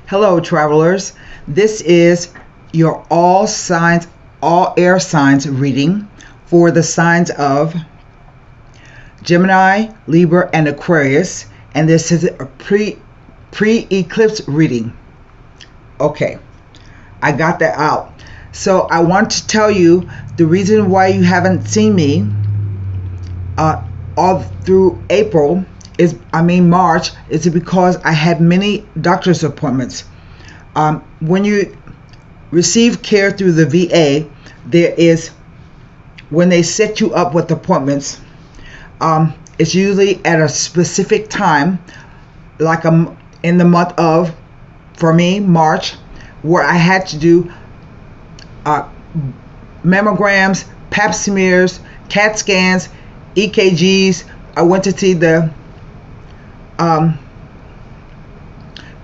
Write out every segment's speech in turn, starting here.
Hello, travelers. This is your all air signs reading for the signs of Gemini, Libra, and Aquarius. And this is a pre-eclipse reading. Okay, I got that out. So I want to tell you the reason why you haven't seen me all through March, is because I had many doctor's appointments. When you receive care through the VA, when they set you up with appointments, it's usually at a specific time, like in the month of, for me, March, where I had to do mammograms, pap smears, CAT scans, EKGs. I went to see the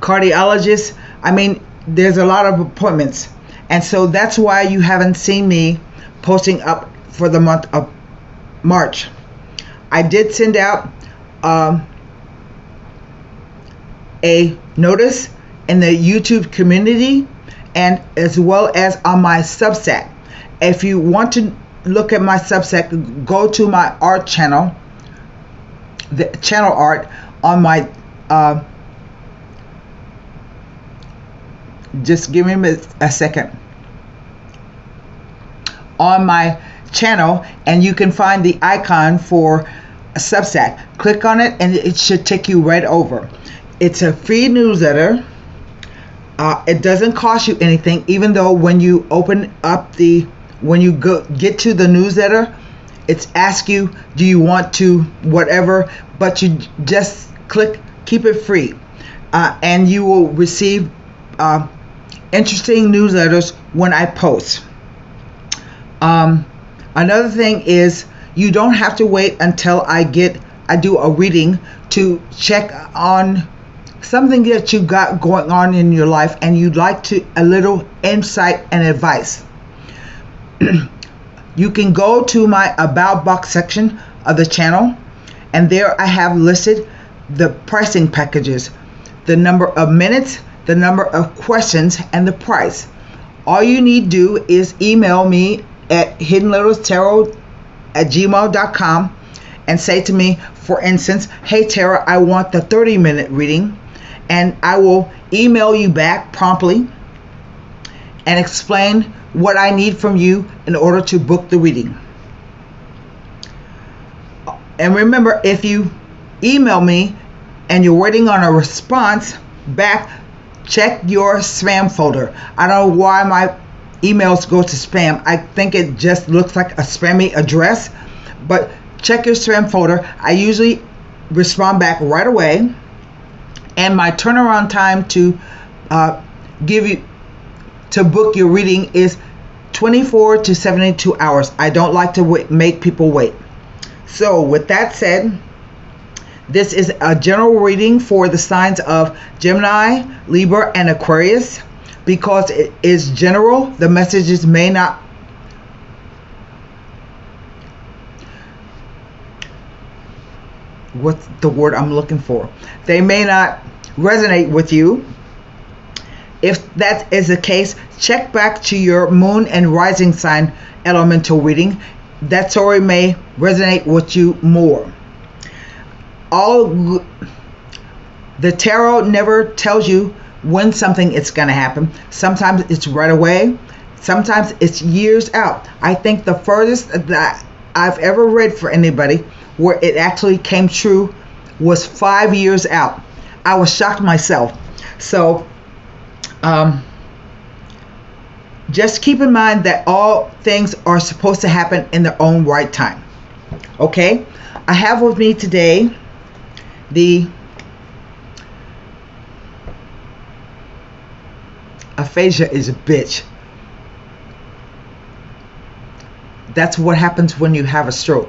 cardiologist. There's a lot of appointments, and so that's why you haven't seen me posting up for the month of March. I did send out a notice in the YouTube community, and as well as on my Substack. If you want to look at my Substack, go to my art channel, the channel art on my just give me a second, on my channel, and you can find the icon for a Substack. Click on it and it should take you right over. It's a free newsletter. It doesn't cost you anything, even though when you open up when you get to the newsletter, it's ask you, do you want to whatever, but you just click keep it free, and you will receive interesting newsletters when I post. Another thing is, you don't have to wait until I do a reading to check on something that you got going on in your life and you'd like a little insight and advice. You can go to my about box section of the channel, and there I have listed the pricing packages, the number of minutes, the number of questions, and the price. All you need to do is email me at hiddenlittlestarot@gmail.com and say to me, for instance, hey Tara, I want the 30-minute reading, and I will email you back promptly and explain what I need from you in order to book the reading. And remember, if you email me and you're waiting on a response back, check your spam folder. I don't know why my emails go to spam. I think it just looks like a spammy address, but check your spam folder. I usually respond back right away, and my turnaround time to book your reading is 24 to 72 hours. I don't like to make people wait. So with that said, this is a general reading for the signs of Gemini, Libra, and Aquarius. Because it is general, the messages may not what's the word I'm looking for? They may not resonate with you. If that is the case, check back to your moon and rising sign elemental reading. That story may resonate with you more. The tarot never tells you when something is going to happen. Sometimes it's right away. Sometimes it's years out. I think the furthest that I've ever read for anybody where it actually came true was 5 years out. I was shocked myself. So just keep in mind that all things are supposed to happen in their own right time. Okay? I have with me today the aphasia is a bitch. That's what happens when you have a stroke.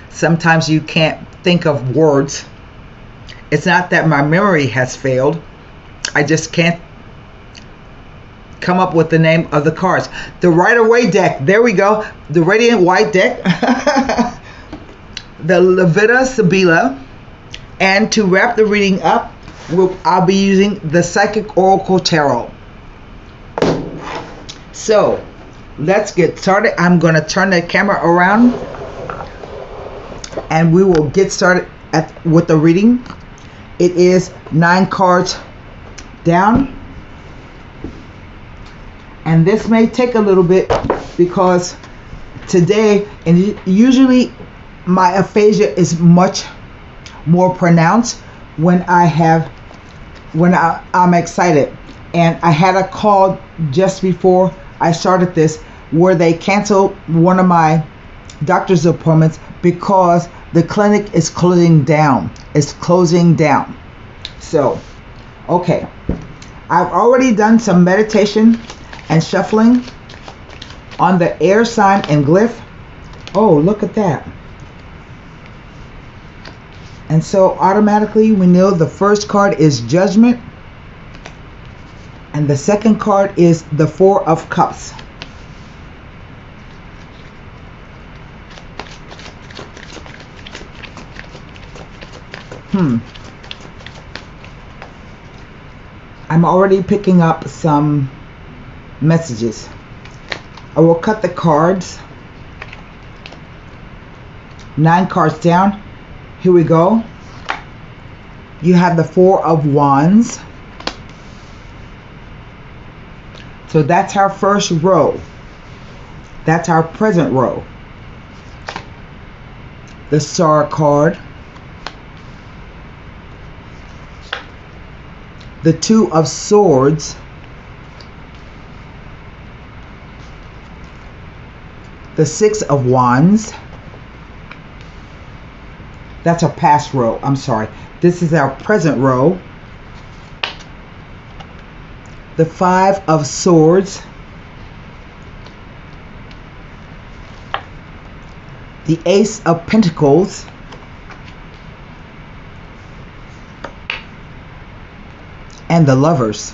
Sometimes you can't think of words. It's not that my memory has failed. I just can't come up with the name of the cards. The Rider-Waite deck. There we go. The Radiant White deck. The Levita Sibila. And to wrap the reading up, I'll be using the Psychic Oracle Tarot. So let's get started. I'm going to turn the camera around and we will get started with the reading. It is 9 cards down, and this may take a little bit because today, and usually my aphasia is much more pronounced when I'm excited. And I had a call just before I started this where they canceled one of my doctor's appointments because the clinic is closing down. It's closing down. So, okay. I've already done some meditation and shuffling on the air sign and glyph. Oh, look at that. And so automatically we know the first card is Judgment and the second card is the 4 of Cups. I'm already picking up some messages. I will cut the cards. 9 cards down. Here we go. You have the 4 of Wands. So that's our first row. That's our present row. The Star card. The 2 of Swords. The 6 of Wands. That's our past row. I'm sorry. This is our present row. The 5 of Swords. The Ace of Pentacles. And the Lovers.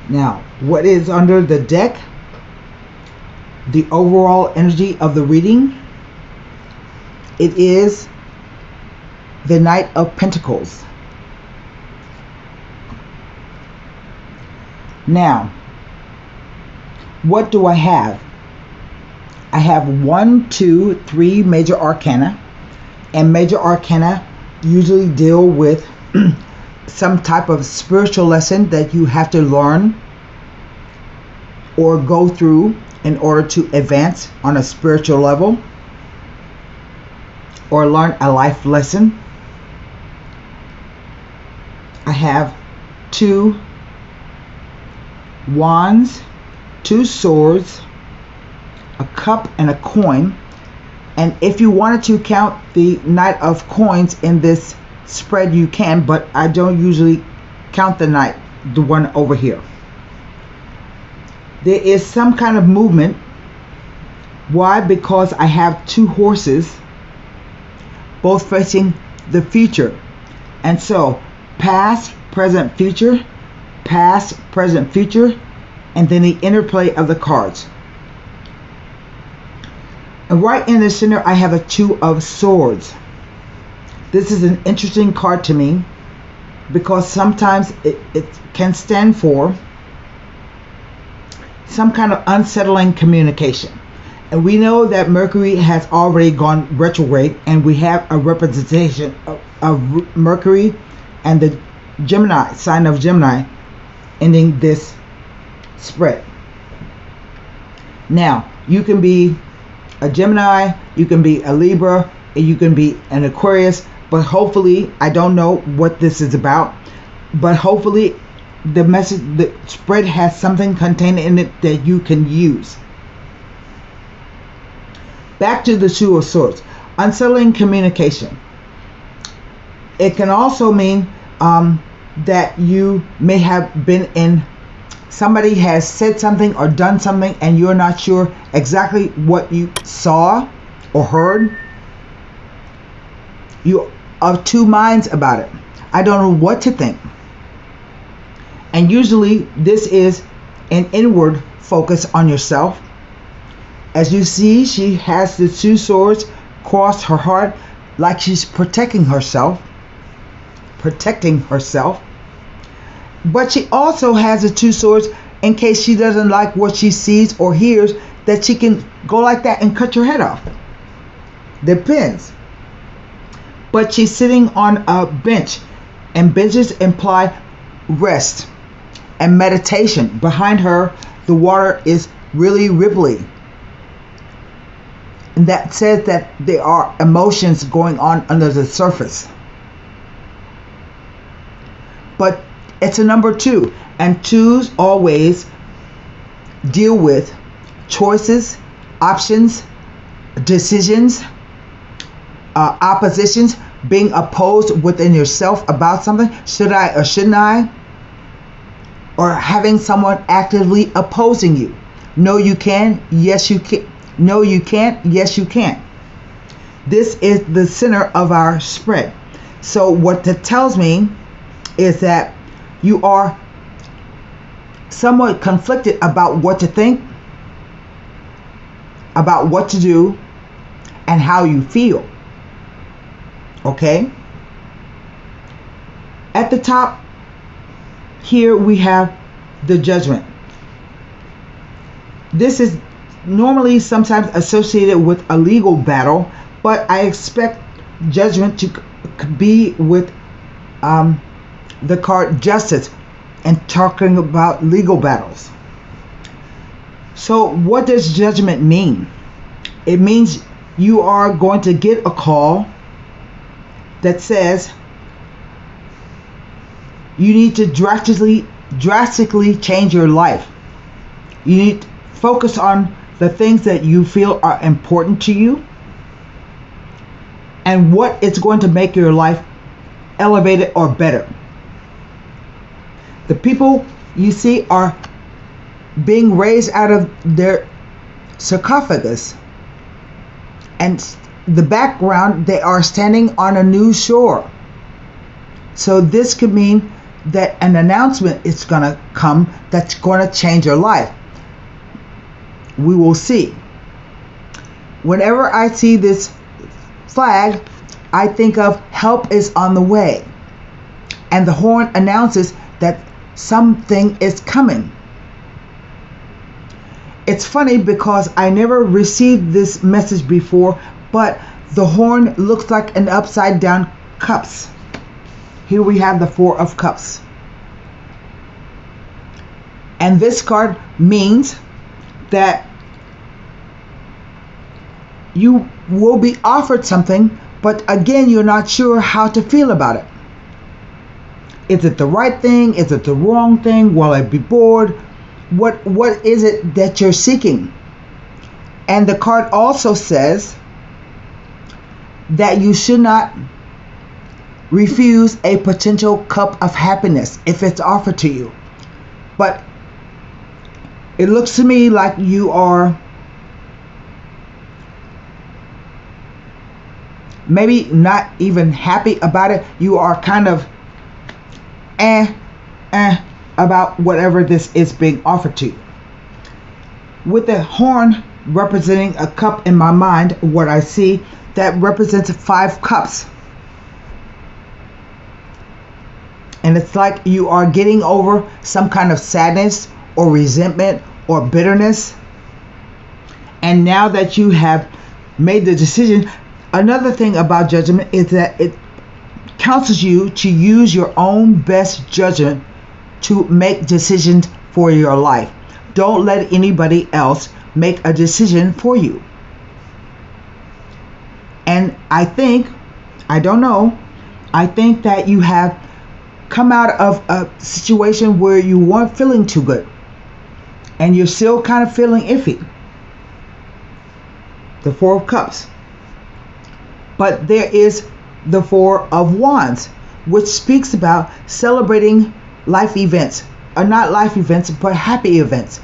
Now, what is under the deck? The overall energy of the reading. It is the Knight of Pentacles. Now, what do I have? I have 1, 2, 3 major arcana. And major arcana usually deal with some type of spiritual lesson that you have to learn or go through in order to advance on a spiritual level or learn a life lesson. I have 2 wands, 2 swords, a cup, and a coin. And if you wanted to count the Knight of Coins in this spread, you can, but I don't usually count the Knight, the one over here. There is some kind of movement. Why? Because I have 2 horses, both facing the future. And so, past, present, future, past, present, future, and then the interplay of the cards. And right in the center, I have a 2 of Swords. This is an interesting card to me because sometimes it can stand for some kind of unsettling communication. And we know that Mercury has already gone retrograde, and we have a representation of Mercury and the Gemini, sign of Gemini, ending this spread. Now, you can be a Gemini, you can be a Libra, and you can be an Aquarius, but hopefully, I don't know what this is about, but hopefully the message, the spread has something contained in it that you can use. Back to the 2 of Swords, unsettling communication. It can also mean that you may have been in, somebody has said something or done something and you're not sure exactly what you saw or heard. You are of 2 minds about it. I don't know what to think. And usually this is an inward focus on yourself. As you see, she has the 2 swords across her heart like she's protecting herself. But she also has the two swords in case she doesn't like what she sees or hears, that she can go like that and cut your head off. Depends. But she's sitting on a bench, and benches imply rest and meditation. Behind her, the water is really ripply. And that says that there are emotions going on under the surface. But it's a number 2, and 2s always deal with choices, options, decisions, oppositions, being opposed within yourself about something. Should I or shouldn't I? Or having someone actively opposing you. No, you can. Yes, you can. No, you can't. Yes, you can. This is the center of our spread. So what that tells me is that you are somewhat conflicted about what to think, about what to do, and how you feel. Okay? At the top here we have the Judgment. This is normally sometimes associated with a legal battle, but I expect Judgment to be with the card Justice and talking about legal battles. So what does Judgment mean? It means you are going to get a call that says you need to drastically change your life. You need to focus on the things that you feel are important to you and what is going to make your life elevated or better. The people you see are being raised out of their sarcophagus, and the background, they are standing on a new shore. So this could mean that an announcement is going to come that's going to change your life. We will see. Whenever I see this flag, I think of help is on the way, and the horn announces that something is coming. It's funny because I never received this message before, but the horn looks like an upside down cups. Here we have the 4 of Cups. And this card means that you will be offered something, but again, you're not sure how to feel about it. Is it the right thing? Is it the wrong thing? Will I be bored? What is it that you're seeking? And the card also says that you should not refuse a potential cup of happiness if it's offered to you. But it looks to me like you are maybe not even happy about it. You are kind of about whatever this is being offered to you. With the horn representing a cup in my mind, what I see, that represents 5 cups. And it's like you are getting over some kind of sadness or resentment or bitterness. And now that you have made the decision, another thing about Judgment is that it counsels you to use your own best judgment to make decisions for your life. Don't let anybody else make a decision for you. And I think that you have come out of a situation where you weren't feeling too good and you're still kind of feeling iffy. The 4 of Cups. But there is the 4 of Wands, which speaks about celebrating life events, or not life events, but happy events,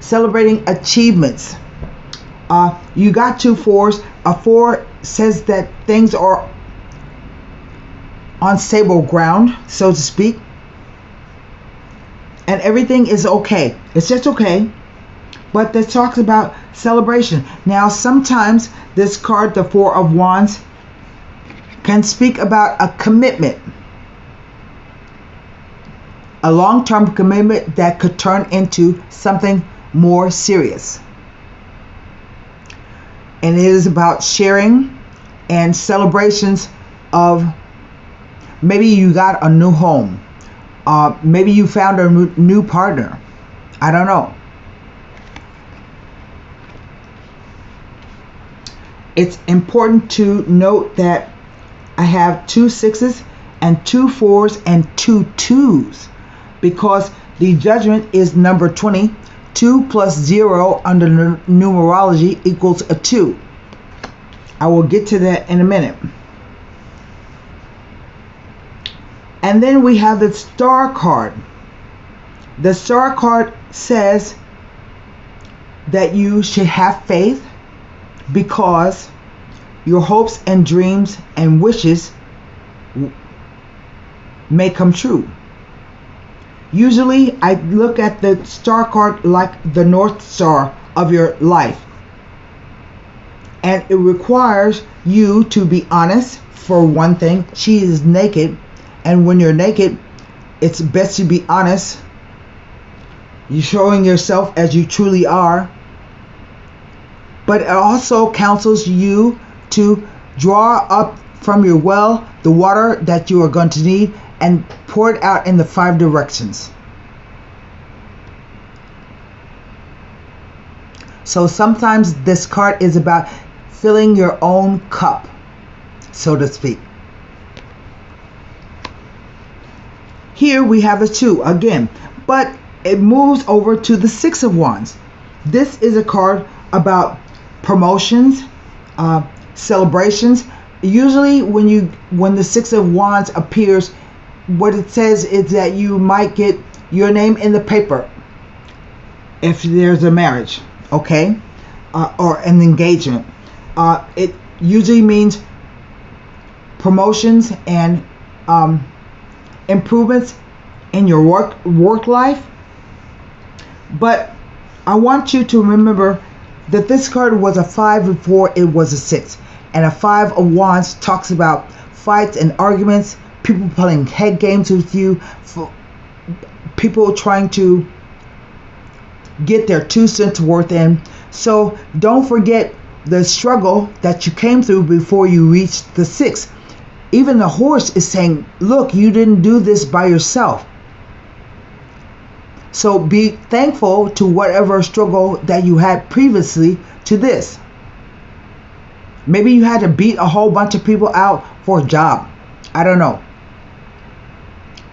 celebrating achievements. You got 2 4s. A 4 says that things are on stable ground, so to speak, and everything is okay. It's just okay. but that talks about celebration. Now, sometimes this card, the Four of Wands, can speak about a commitment, a long-term commitment that could turn into something more serious. And it is about sharing and celebrations of maybe you got a new home, maybe you found a new partner. I don't know. It's important to note that I have 2 6s and 2 4s and 2 2s because the judgment is number 20. 2 plus 0 under numerology equals a 2. I will get to that in a minute. And then we have the Star card. The Star card says that you should have faith because your hopes and dreams and wishes may come true. Usually I look at the Star card like the North Star of your life. And it requires you to be honest. For one thing, she is naked. And when you're naked, it's best to be honest. You're showing yourself as you truly are. But it also counsels you to draw up from your well the water that you are going to need and pour it out in the 5 directions. So sometimes this card is about filling your own cup, so to speak. Here we have the 2 again, but it moves over to the 6 of Wands. This is a card about promotions, celebrations. Usually when the 6 of Wands appears, what it says is that you might get your name in the paper if there's a marriage, okay, or an engagement. It usually means promotions and improvements in your work life. But I want you to remember that this card was a 5 before it was a 6, and a 5 of Wands talks about fights and arguments, people playing head games with you, people trying to get their 2 cents worth in. So don't forget the struggle that you came through before you reached the 6. Even the horse is saying, look, you didn't do this by yourself. So be thankful to whatever struggle that you had previously to this. Maybe you had to beat a whole bunch of people out for a job. I don't know.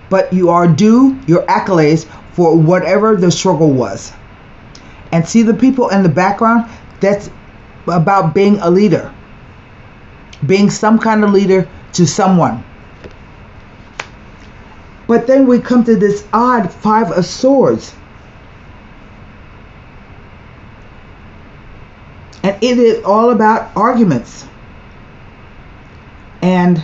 But you are due your accolades for whatever the struggle was. And see the people in the background? That's about being a leader. Being some kind of leader to someone. But then we come to this odd 5 of Swords. And it is all about arguments. And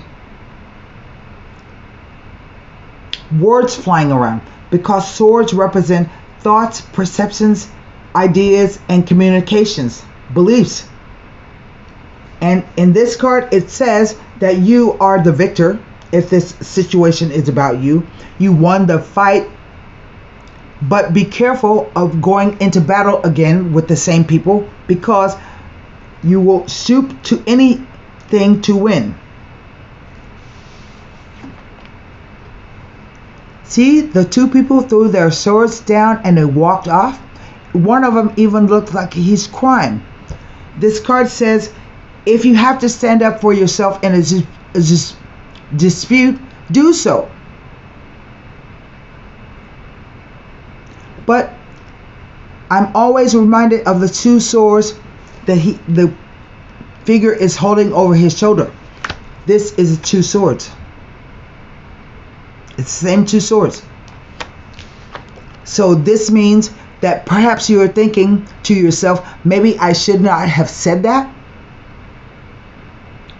words flying around. Because swords represent thoughts, perceptions, ideas, and communications, beliefs. And in this card, it says that you are the victor. If this situation is about you, you won the fight, but be careful of going into battle again with the same people, because you will stoop to anything to win. See, the 2 people threw their swords down and they walked off. One of them even looked like he's crying. This card says, if you have to stand up for yourself in a dispute, do so. But I'm always reminded of the 2 swords that the figure is holding over his shoulder. This is 2 swords. It's the same 2 swords. So this means that perhaps you are thinking to yourself, maybe I should not have said that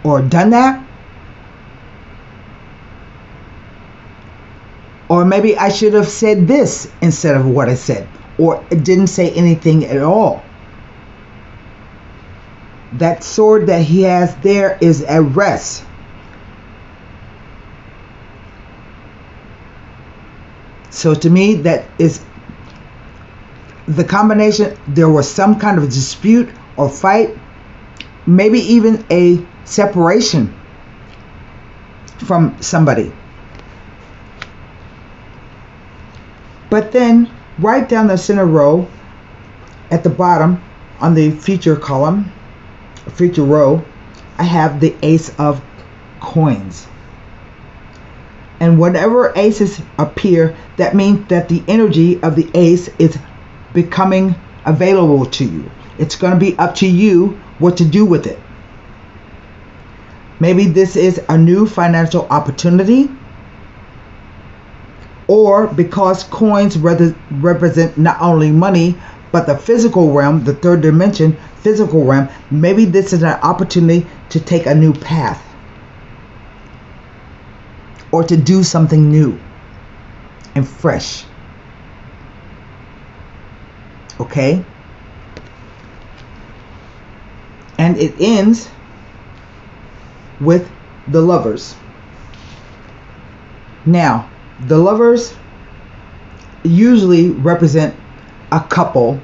or done that. Or maybe I should have said this instead of what I said. or it didn't say anything at all. That sword that he has there is at rest. So to me, that is the combination. There was some kind of dispute or fight, maybe even a separation from somebody. But then right down the center row at the bottom on the feature column, feature row, I have the Ace of Coins. And whenever aces appear, that means that the energy of the ace is becoming available to you. It's going to be up to you what to do with it. Maybe this is a new financial opportunity, or because coins represent not only money, but the physical realm, the third dimension, physical realm, maybe this is an opportunity to take a new path or to do something new and fresh. Okay? And it ends with the Lovers. Now, the Lovers usually represent a couple,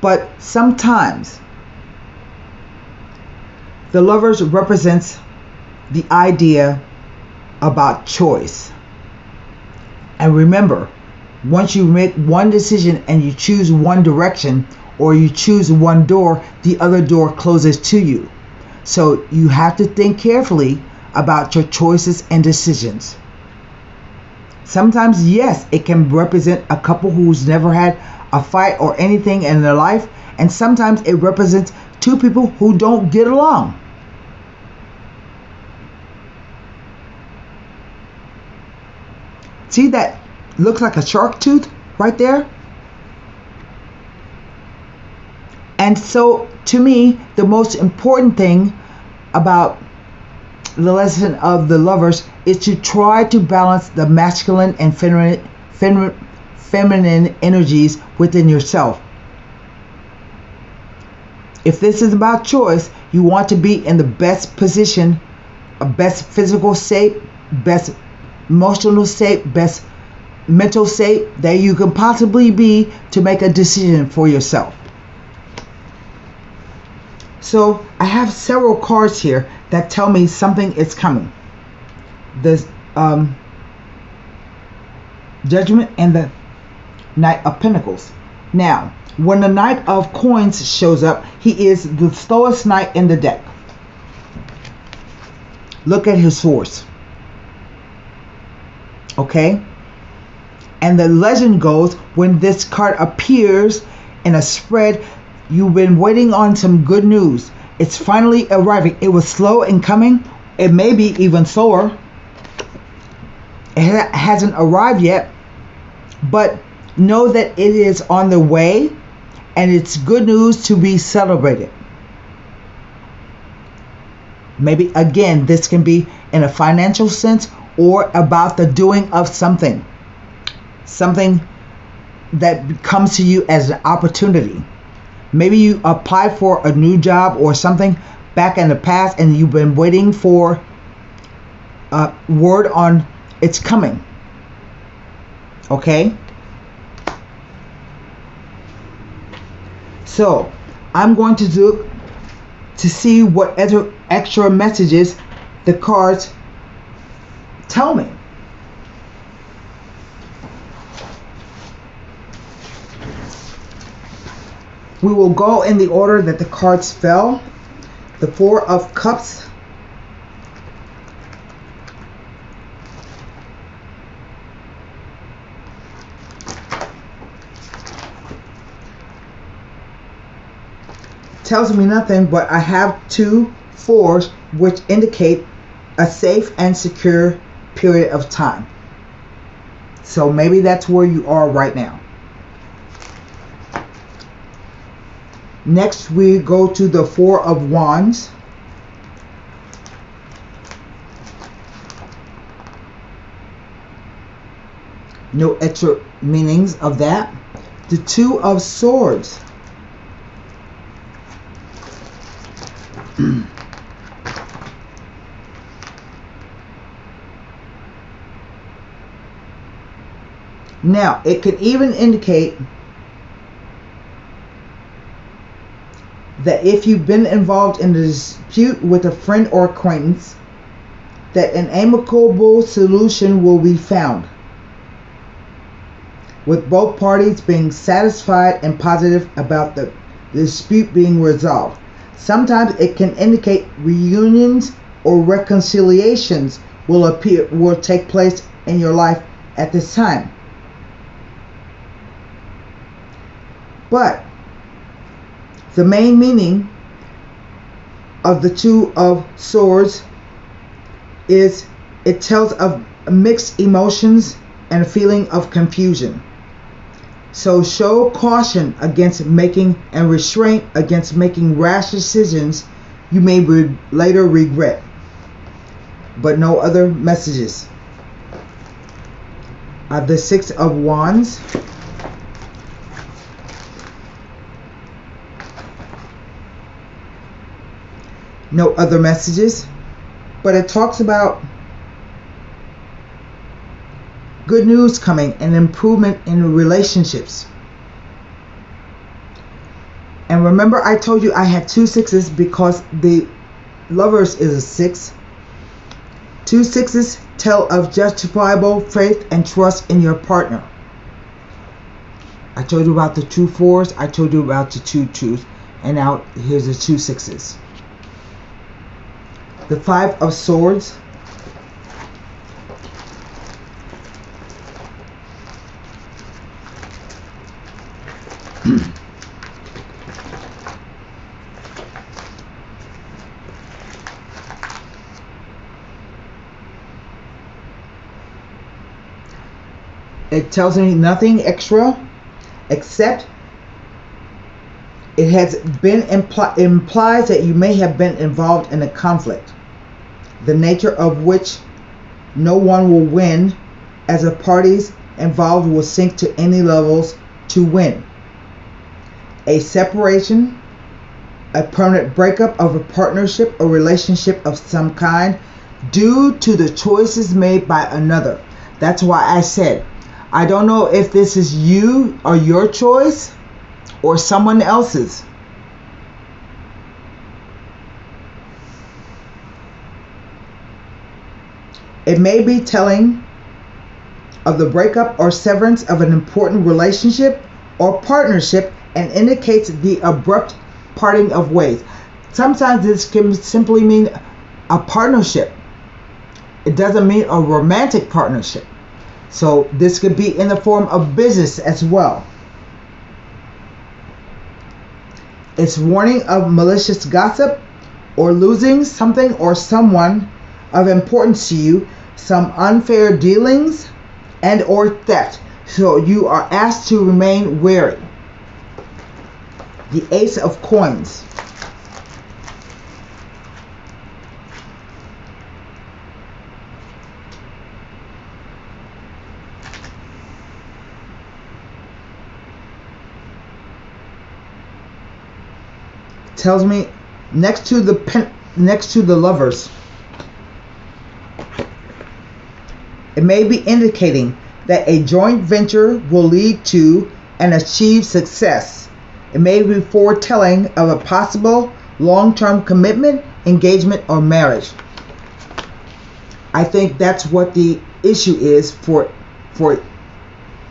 but sometimes the Lovers represents the idea about choice. And remember, once you make one decision and you choose one direction, or you choose one door, the other door closes to you. So you have to think carefully about your choices and decisions. Sometimes, yes, it can represent a couple who's never had a fight or anything in their life, and sometimes it represents two people who don't get along. See, that looks like a shark tooth right there? And so, to me, the most important thing about the lesson of the Lovers is to try to balance the masculine and feminine energies within yourself. If this is about choice, you want to be in the best position, best physical state, best emotional state, best mental state that you can possibly be to make a decision for yourself. So I have several cards here that tell me something is coming. The Judgment and the Knight of Pentacles. Now, when the Knight of Coins shows up, he is the slowest knight in the deck. Look at his horse. Okay? And the legend goes, when this card appears in a spread, you've been waiting on some good news. It's finally arriving. It was slow in coming. It may be even slower. It hasn't arrived yet. But know that it is on the way, and it's good news to be celebrated. Maybe, again, this can be in a financial sense or about the doing of something. Something that comes to you as an opportunity. Maybe you applied for a new job or something back in the past and you've been waiting for word on it's coming. Okay? So, I'm going to do to see what extra messages the cards tell me. We will go in the order that the cards fell. The Four of Cups, tells me nothing, but I have two fours which indicate a safe and secure period of time. So maybe that's where you are right now. Next, we go to the Four of Wands. No extra meanings of that. the Two of Swords. Now, it can even indicate that if you've been involved in a dispute with a friend or acquaintance, that an amicable solution will be found, with both parties being satisfied and positive about the dispute being resolved. Sometimes it can indicate reunions or reconciliations will take place in your life at this time. But the main meaning of the Two of Swords is it tells of mixed emotions and a feeling of confusion. So show caution against making and restraint against making rash decisions you may later regret. But no other messages. The Six of Wands. No other messages, but it talks about good news coming and improvement in relationships. And remember, I told you I had 2 sixes because the Lovers is a 6. 2 sixes tell of justifiable faith and trust in your partner. I told you about the 2 fours, I told you about the 2 twos, and now here's the 2 sixes. The Five of Swords. It tells me nothing extra except it has been implies that you may have been involved in a conflict, the nature of which no one will win, as the parties involved will sink to any levels to win. A separation, a permanent breakup of a partnership or relationship of some kind due to the choices made by another. That's why I said, I don't know if this is you or your choice or someone else's. It may be telling of the breakup or severance of an important relationship or partnership and indicates the abrupt parting of ways. Sometimes this can simply mean a partnership. It doesn't mean a romantic partnership. So this could be in the form of business as well. It's warning of malicious gossip or losing something or someone of importance to you, some unfair dealings and or theft. So you are asked to remain wary. The Ace of Coins. Tells me next to the Lovers, it may be indicating that a joint venture will lead to and achieve success. It may be foretelling of a possible long-term commitment, engagement, or marriage. I think that's what the issue is for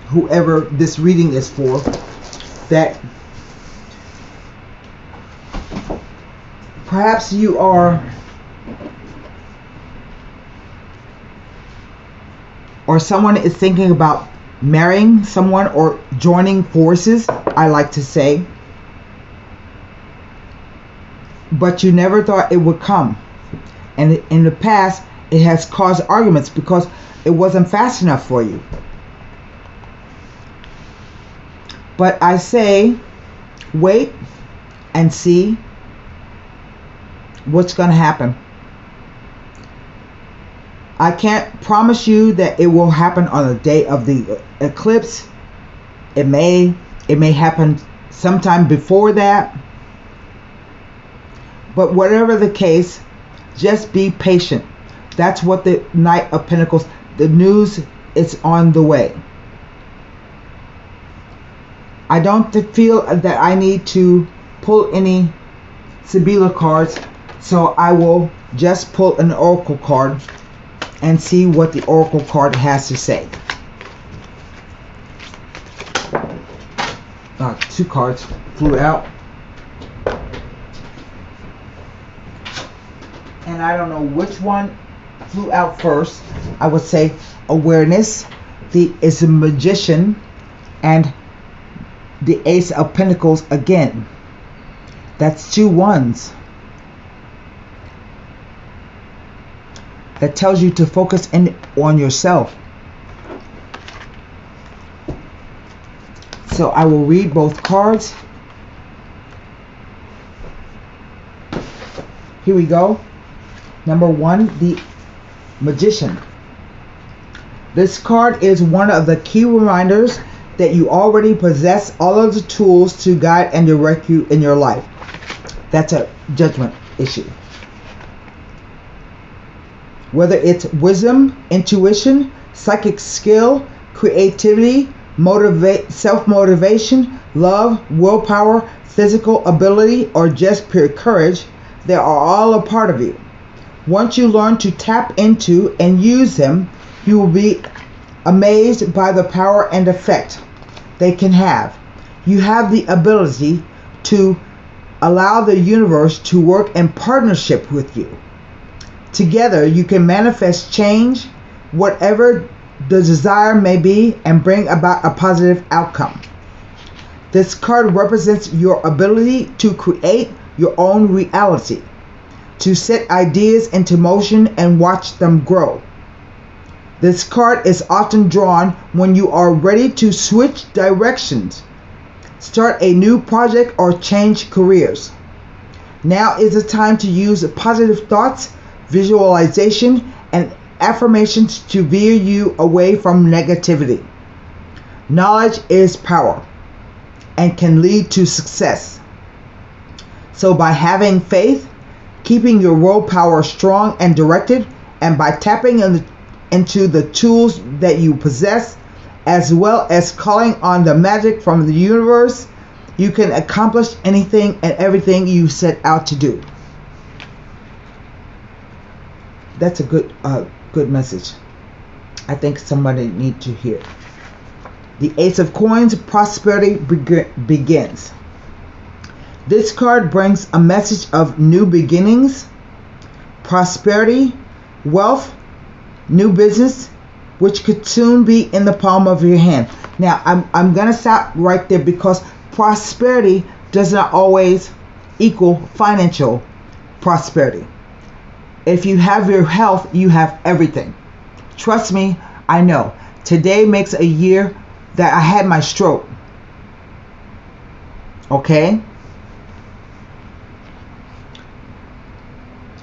whoever this reading is for, that perhaps you are, or someone is thinking about marrying someone or joining forces, I like to say, but you never thought it would come. And in the past, it has caused arguments because it wasn't fast enough for you. But I say, wait and see what's going to happen. I can't promise you that it will happen on the day of the eclipse. It may, It may happen sometime before that. But whatever the case, just be patient. That's what the Knight of Pentacles, the news is on the way. I don't feel that I need to pull any Sibilla cards, so I will just pull an Oracle card and see what the Oracle card has to say. Two cards flew out. And I don't know which one flew out first. I would say awareness, is the Magician, and the Ace of Pentacles again. That's 2 ones. That tells you to focus on yourself. So I will read both cards. Here we go. Number 1, the Magician. This card is one of the key reminders that you already possess all of the tools to guide and direct you in your life. That's a judgment issue. Whether it's wisdom, intuition, psychic skill, creativity, self-motivation, love, willpower, physical ability, or just pure courage, they are all a part of you. Once you learn to tap into and use them, you will be amazed by the power and effect they can have. You have the ability to allow the universe to work in partnership with you. Together, you can manifest change, whatever the desire may be, and bring about a positive outcome. This card represents your ability to create your own reality, to set ideas into motion and watch them grow. This card is often drawn when you are ready to switch directions, start a new project, or change careers. Now is the time to use positive thoughts, visualization, and affirmations to veer you away from negativity. Knowledge is power and can lead to success. So by having faith, keeping your willpower strong and directed, and by tapping into the tools that you possess, as well as calling on the magic from the universe, you can accomplish anything and everything you set out to do. That's a good message. I think somebody needs to hear. The Ace of Coins, prosperity begins. This card brings a message of new beginnings, prosperity, wealth, new business, which could soon be in the palm of your hand. Now, I'm going to stop right there because prosperity does not always equal financial prosperity. If you have your health, you have everything. Trust me, I know. Today makes a year that I had my stroke. Okay?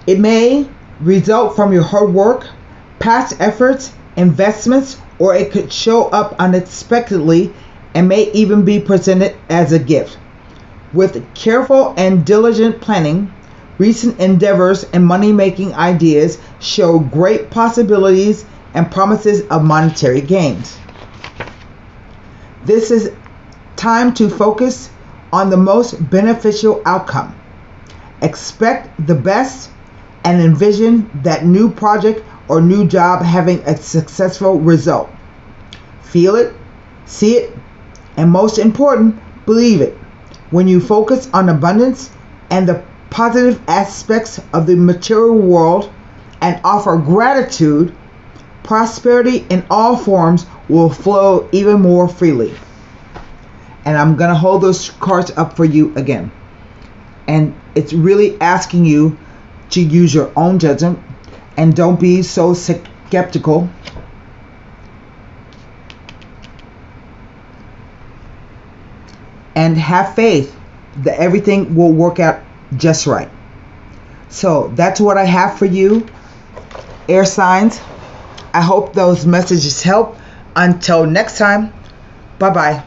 It may result from your hard work, past efforts, investments, or it could show up unexpectedly and may even be presented as a gift. With careful and diligent planning, recent endeavors and money-making ideas show great possibilities and promises of monetary gains. This is time to focus on the most beneficial outcome. Expect the best and envision that new project or new job having a successful result. Feel it, see it, and most important, believe it. When you focus on abundance and the positive aspects of the material world and offer gratitude, prosperity in all forms will flow even more freely. And I'm going to hold those cards up for you again. And it's really asking you to use your own judgment and don't be so skeptical. And have faith that everything will work out just right. So that's what I have for you, air signs. I hope those messages help. Until next time, bye-bye.